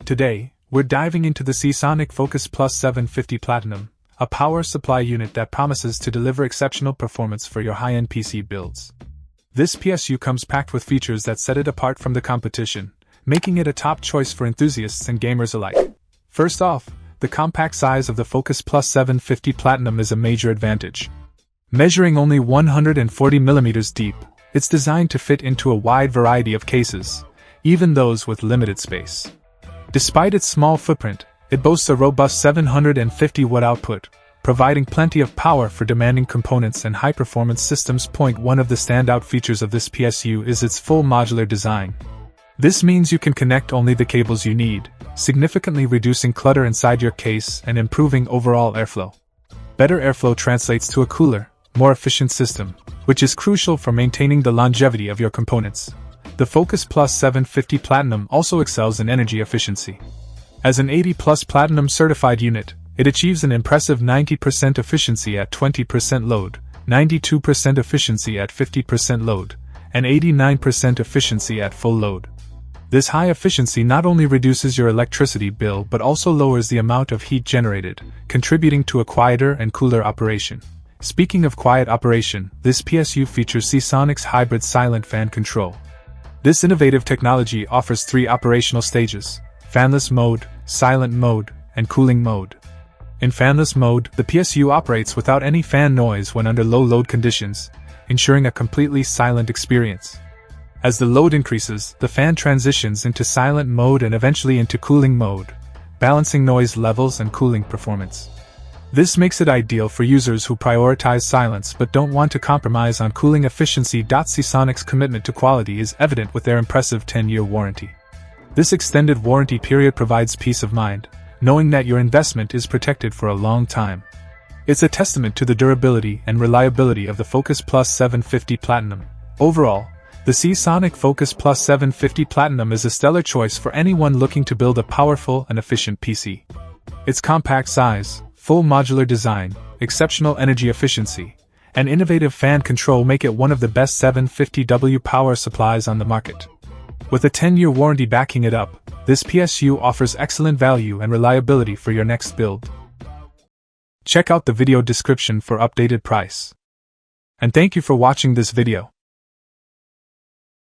Today, we're diving into the Seasonic Focus Plus 750 Platinum, a power supply unit that promises to deliver exceptional performance for your high-end PC builds. This PSU comes packed with features that set it apart from the competition, making it a top choice for enthusiasts and gamers alike. First off, the compact size of the Focus Plus 750 Platinum is a major advantage. Measuring only 140mm deep, it's designed to fit into a wide variety of cases, even those with limited space. Despite its small footprint, it boasts a robust 750-watt output, providing plenty of power for demanding components and high-performance systems. One of the standout features of this PSU is its full modular design. This means you can connect only the cables you need, significantly reducing clutter inside your case and improving overall airflow. Better airflow translates to a cooler, more efficient system, which is crucial for maintaining the longevity of your components. The Focus Plus 750 Platinum also excels in energy efficiency. As an 80+ Platinum certified unit, it achieves an impressive 90% efficiency at 20% load, 92% efficiency at 50% load, and 89% efficiency at full load. This high efficiency not only reduces your electricity bill but also lowers the amount of heat generated, contributing to a quieter and cooler operation. Speaking of quiet operation, this PSU features Seasonic's hybrid silent fan control. This innovative technology offers 3 operational stages: fanless mode, silent mode, and cooling mode. In fanless mode, the PSU operates without any fan noise when under low load conditions, ensuring a completely silent experience. As the load increases, the fan transitions into silent mode and eventually into cooling mode, balancing noise levels and cooling performance. This makes it ideal for users who prioritize silence but don't want to compromise on cooling efficiency. Seasonic's commitment to quality is evident with their impressive 10-year warranty. This extended warranty period provides peace of mind, knowing that your investment is protected for a long time. It's a testament to the durability and reliability of the Focus Plus 750 Platinum. Overall, the Seasonic Focus Plus 750 Platinum is a stellar choice for anyone looking to build a powerful and efficient PC. Its compact size, full modular design, exceptional energy efficiency, and innovative fan control make it one of the best 750W power supplies on the market. With a 10-year warranty backing it up, this PSU offers excellent value and reliability for your next build. Check out the video description for updated price. And thank you for watching this video.